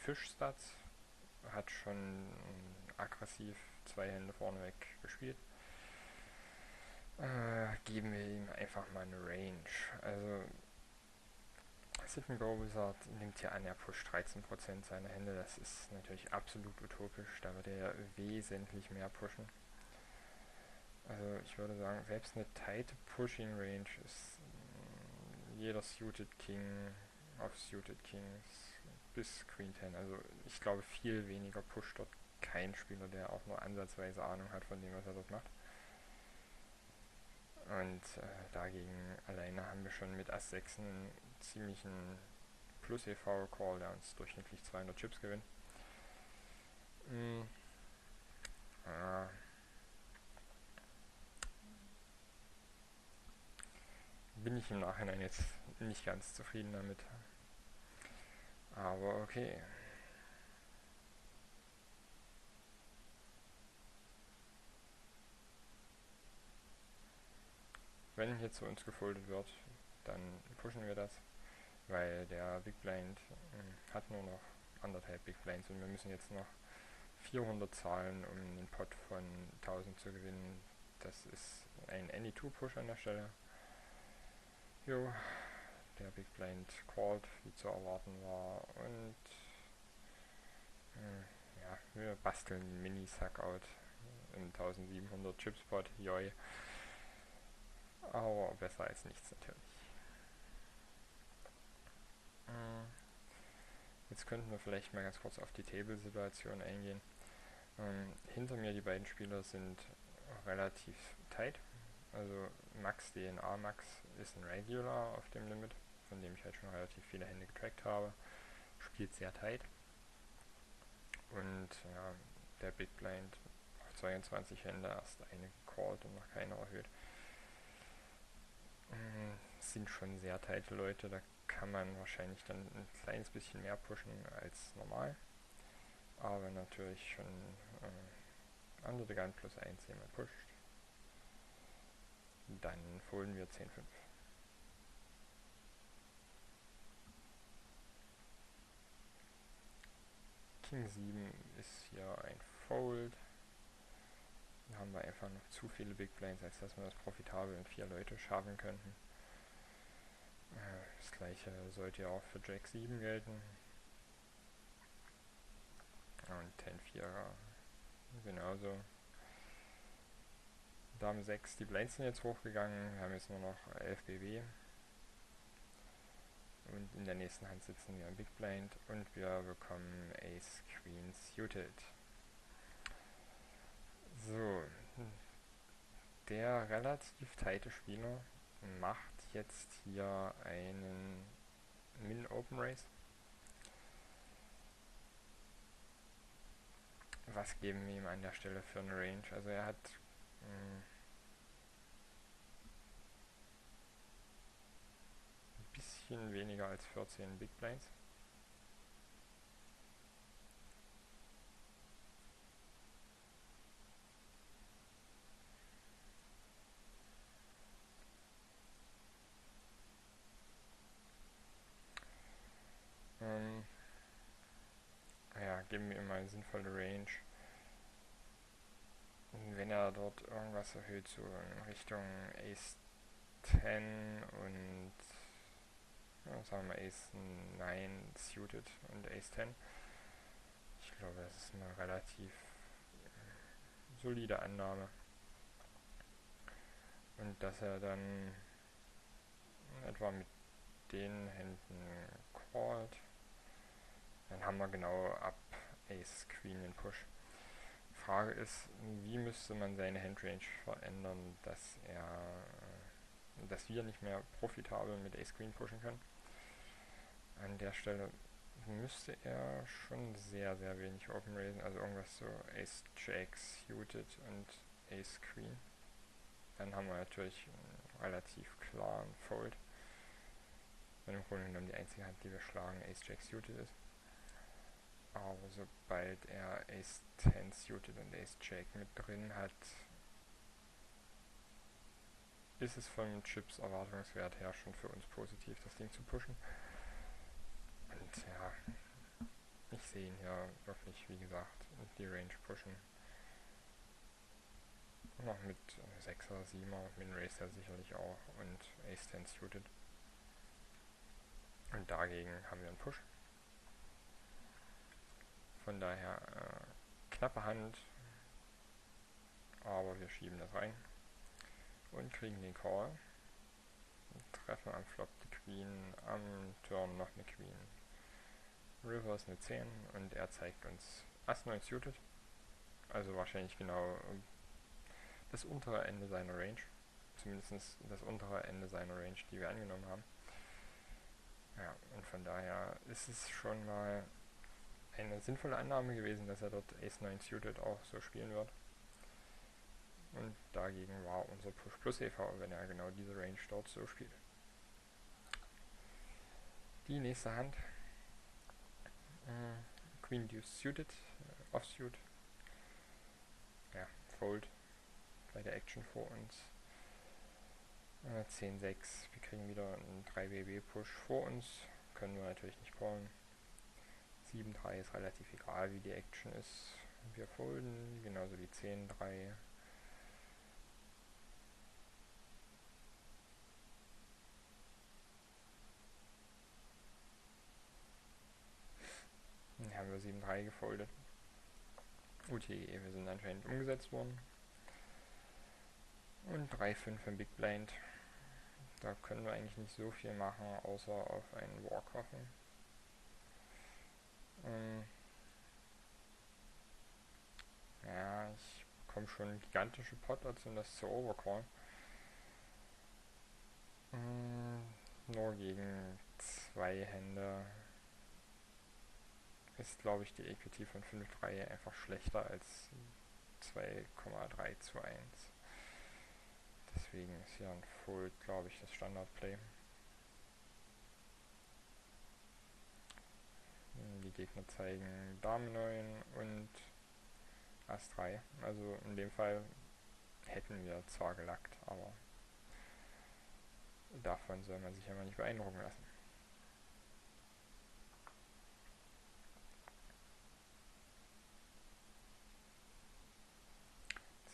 Fischstats, hat schon aggressiv zwei Hände vorneweg gespielt. Geben wir ihm einfach mal eine Range. Also Sydney Wizard nimmt hier an, er pusht 13% seiner Hände. Das ist natürlich absolut utopisch. Da würde er wesentlich mehr pushen. Also ich würde sagen, selbst eine tight Pushing Range ist jeder Suited King, Off-Suited Kings bis Queen 10. Also ich glaube, viel weniger pusht dort kein Spieler, der auch nur ansatzweise Ahnung hat von dem, was er dort macht. Und dagegen alleine haben wir schon mit Ass 6 einen ziemlichen Plus-EV-Call, der uns durchschnittlich 200 Chips gewinnt. Bin ich im Nachhinein jetzt nicht ganz zufrieden damit. Aber okay. Wenn hier zu uns gefoldet wird, dann pushen wir das, weil der Big Blind hat nur noch anderthalb Big Blinds und wir müssen jetzt noch 400 zahlen, um einen Pot von 1000 zu gewinnen. Das ist ein Any-2-Push an der Stelle. Jo, der Big Blind called, wie zu erwarten war, und ja, wir basteln einen Mini-Suckout im 1700 Chips Pot, joi. Aber besser als nichts natürlich. Jetzt könnten wir vielleicht mal ganz kurz auf die Table-Situation eingehen. Hinter mir die beiden Spieler sind relativ tight. Also Max DNA Max ist ein Regular auf dem Limit, von dem ich halt schon relativ viele Hände getrackt habe. Spielt sehr tight. Und ja, der Big Blind auf 22 Hände erst eine gecallt und noch keine erhöht. Sind schon sehr tight Leute, da kann man wahrscheinlich dann ein kleines bisschen mehr pushen als normal. Aber natürlich schon under the gun plus 1 jemand pusht, dann folden wir 10-5. King 7 ist hier ein Fold. Da haben wir einfach noch zu viele Big Blinds, als dass wir das profitabel in 4 Leute schaffen könnten. Das gleiche sollte ja auch für Jack 7 gelten. Und 10-4 genauso. Dame 6, die Blinds sind jetzt hochgegangen. Wir haben jetzt nur noch 11 BB. Und in der nächsten Hand sitzen wir am Big Blind und wir bekommen Ace Queen Suited. So, der relativ tighte Spieler macht jetzt hier einen Min Open Race. Was geben wir ihm an der Stelle für eine Range? Also er hat ein bisschen weniger als 14 Big Blinds. Ja, geben wir ihm mal eine sinnvolle Range. Wenn er dort irgendwas erhöht, so in Richtung Ace 10 und sagen wir Ace 9 suited und Ace 10. Ich glaube, das ist eine relativ solide Annahme. Und dass er dann etwa mit den Händen callt, dann haben wir genau ab Ace Queen den Push. Frage ist, wie müsste man seine Handrange verändern, dass wir nicht mehr profitabel mit Ace Queen pushen können. An der Stelle müsste er schon sehr, sehr wenig open raisen, also irgendwas so Ace Jack suited und Ace Queen. Dann haben wir natürlich einen relativ klaren Fold. Wenn im Grunde genommen die einzige Hand, die wir schlagen, Ace Jack suited ist. Aber sobald er Ace 10 suited und Ace Jack mit drin hat, ist es vom Chips Erwartungswert her schon für uns positiv, das Ding zu pushen. Und ja, ich sehe ihn hier wirklich, wie gesagt, die Range pushen. Noch mit 6er, 7er, Min-Race ja sicherlich auch und Ace-10 suited. Und dagegen haben wir einen Push. Von daher knappe Hand, aber wir schieben das rein und kriegen den Call. Treffen am Flop die Queen, am Turn noch eine Queen. River ist eine 10 und er zeigt uns Ass 9 suited. Also wahrscheinlich genau das untere Ende seiner Range. Zumindest das untere Ende seiner Range, die wir angenommen haben. Ja, und von daher ist es schon mal eine sinnvolle Annahme gewesen, dass er dort Ace 9 suited auch so spielen wird. Und dagegen war unser Push plus EV, wenn er genau diese Range dort so spielt. Die nächste Hand. Queen Deuce suited, offsuit. Ja, Fold bei der Action vor uns. 10-6, wir kriegen wieder einen 3BB-Push vor uns, können wir natürlich nicht callen. 7-3 ist relativ egal, wie die Action ist. Wir folden, genauso wie 10-3. Dann haben wir 7-3 gefoldet. UTE, wir sind anscheinend umgesetzt worden. Und 3-5 im Big Blind. Da können wir eigentlich nicht so viel machen, außer auf einen Walk hoffen. Ja, ich bekomme schon gigantische Potter, um das zu overcallen. Nur gegen 2 Hände ist, glaube ich, die Equity von 5-3 einfach schlechter als 2,3 zu 1. Deswegen ist hier ein Fold, glaube ich, das Standardplay. Die Gegner zeigen Dame 9 und Ass 3. Also in dem Fall hätten wir zwar gelackt, aber davon soll man sich ja mal nicht beeindrucken lassen.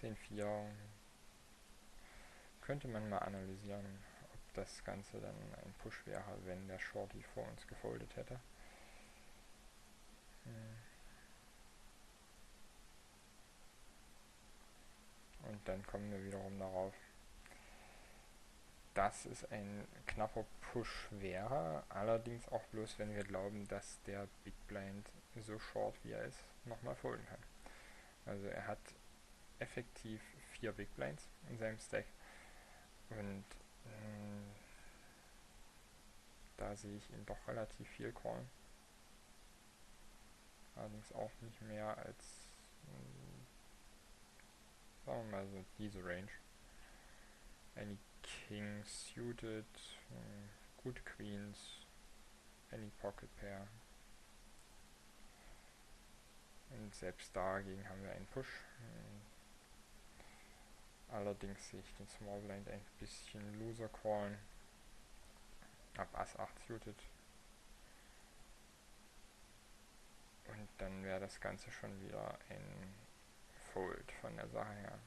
(10-4) könnte man mal analysieren, ob das Ganze dann ein Push wäre, wenn der Shorty vor uns gefoldet hätte. Und dann kommen wir wiederum darauf, dass es ein knapper Push wäre, allerdings auch bloß, wenn wir glauben, dass der Big Blind so short wie er ist, nochmal folden kann. Also er hat effektiv 4 Big Blinds in seinem Stack und da sehe ich ihn doch relativ viel callen. Allerdings auch nicht mehr als, sagen wir mal so, diese Range. Any King suited, gute Queens, any Pocket Pair. Und selbst dagegen haben wir einen Push. Allerdings sehe ich den Small Blind ein bisschen loser callen. Ab Ass 8 suited. Und dann wäre das Ganze schon wieder ein Fold von der Sache her.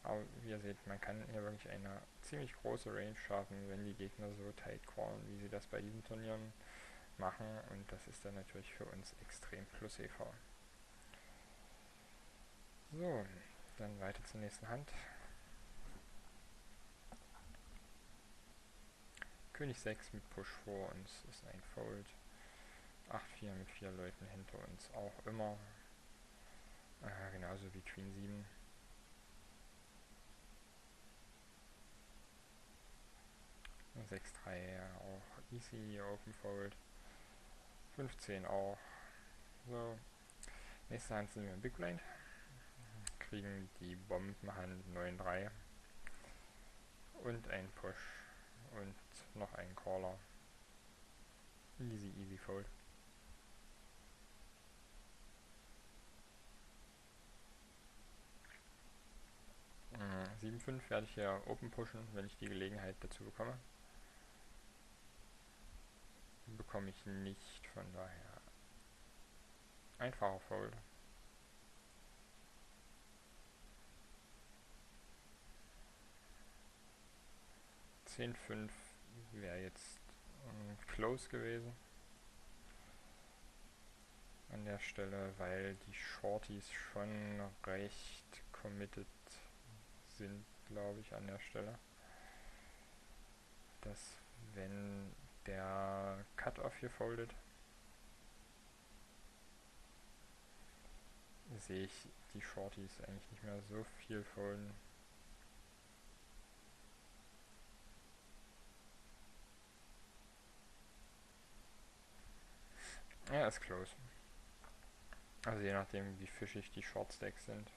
Aber wie ihr seht, man kann hier wirklich eine ziemlich große Range schaffen, wenn die Gegner so tight callen, wie sie das bei diesen Turnieren machen. Und das ist dann natürlich für uns extrem plus EV. So, dann weiter zur nächsten Hand. König 6 mit Push vor uns ist ein Fold. 8-4 mit 4 Leuten hinter uns auch immer. Genauso wie Queen 7. 6-3 auch easy, Open Fold. 15 auch. So. Nächste Hand sind wir im Big Blind. Kriegen die Bombenhand 9-3. Und ein Push. Und noch einen Caller. Easy, easy Fold. Äh, 7-5 werde ich hier open pushen, wenn ich die Gelegenheit dazu bekomme. Bekomme ich nicht, von daher Einfacher Fold. 10-5 wäre jetzt close gewesen an der Stelle, weil die Shorties schon recht committed sind, glaube ich, an der Stelle. Dass wenn der Cut-Off hier foldet, sehe ich die Shorties eigentlich nicht mehr so viel folden. Ja, ist close. Also je nachdem, wie fischig die Short Stacks sind,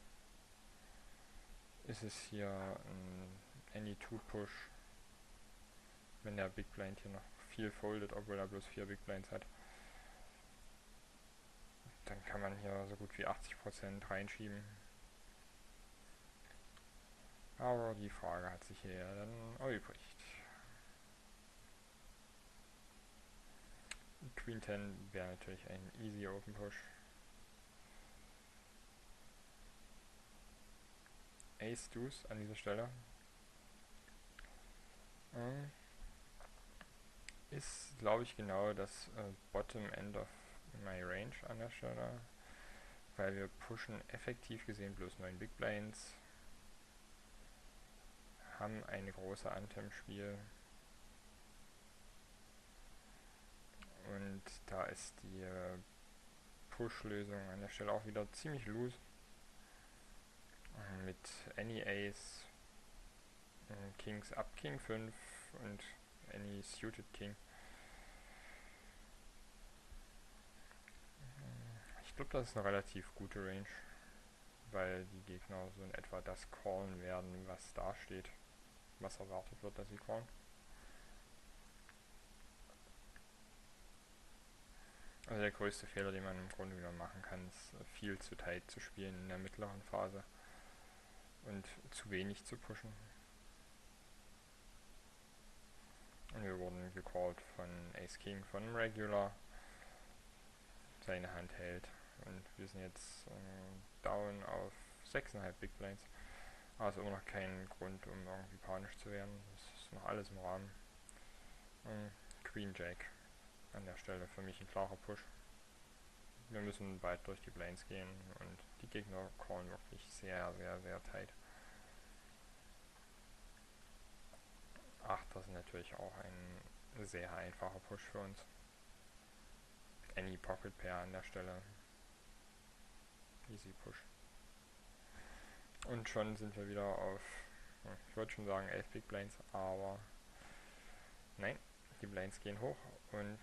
ist es hier ein Any-2-Push, wenn der Big Blind hier noch viel foldet, obwohl er bloß 4 Big Blinds hat. Dann kann man hier so gut wie 80% reinschieben. Aber die Frage hat sich hier dann erübrigt. Queen 10 wäre natürlich ein easy Open Push. Ace Deuce an dieser Stelle. Ist, glaube ich, genau das Bottom End of my Range an der Stelle. Weil wir pushen effektiv gesehen bloß 9 Big Blinds. Haben eine große Ante im Spiel. Und da ist die Push-Lösung an der Stelle auch wieder ziemlich loose. Mit Any Ace, Kings ab King 5 und Any Suited King. Ich glaube, das ist eine relativ gute Range, weil die Gegner so in etwa das callen werden, was da steht, was erwartet wird, dass sie callen. Also der größte Fehler, den man im Grunde genommen machen kann, ist viel zu tight zu spielen in der mittleren Phase und zu wenig zu pushen. Und wir wurden gecallt von Ace King von einem Regular. Seine Hand hält. Und wir sind jetzt down auf 6,5 Big Blinds. Aber es ist immer noch kein Grund, um irgendwie panisch zu werden. Das ist noch alles im Rahmen. Queen Jack an der Stelle für mich ein klarer Push. Wir müssen bald durch die Blinds gehen und die Gegner callen wirklich sehr, sehr, sehr tight. Achter ist natürlich auch ein sehr einfacher Push für uns. Any Pocket Pair an der Stelle. Easy Push. Und schon sind wir wieder auf, ich wollte schon sagen 11 Big Blinds, aber nein, die Blinds gehen hoch und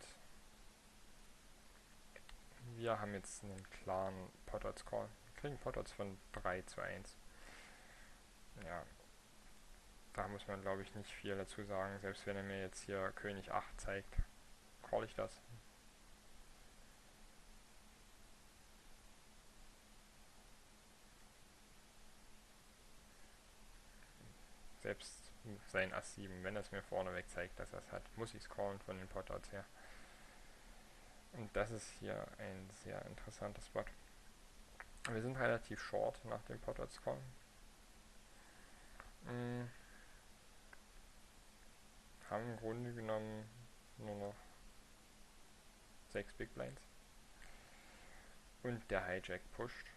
wir haben jetzt einen klaren Pot-Odds Call. Wir kriegen Pot-Odds von 3:1. Ja, da muss man glaube ich nicht viel dazu sagen. Selbst wenn er mir jetzt hier König 8 zeigt, call ich das. Selbst sein Ass 7, wenn er es mir vorneweg zeigt, dass er es hat, muss ich es callen von den Pot-Odds her. Und das ist hier ein sehr interessanter Spot. Wir sind relativ short nach dem Pot-Odds Call. Haben im Grunde genommen nur noch 6 Big Blinds. Und der Hijack pusht.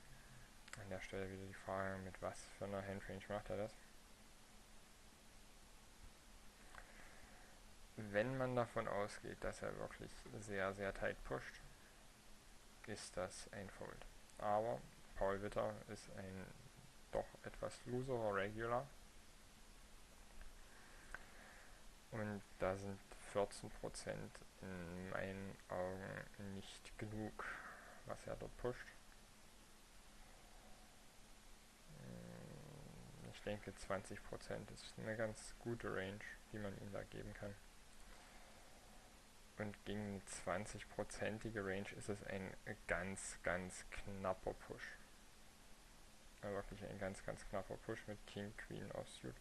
An der Stelle wieder die Frage, mit was für einer Handrange macht er das. Wenn man davon ausgeht, dass er wirklich sehr, sehr tight pusht, ist das ein Fold. Aber Paul Witter ist ein doch etwas loserer Regular. Und da sind 14% in meinen Augen nicht genug, was er dort pusht. Ich denke 20% ist eine ganz gute Range, die man ihm da geben kann. Und gegen eine 20%ige Range ist es ein ganz, ganz knapper Push. Ja, wirklich ein ganz, ganz knapper Push mit King, Queen Offsuit.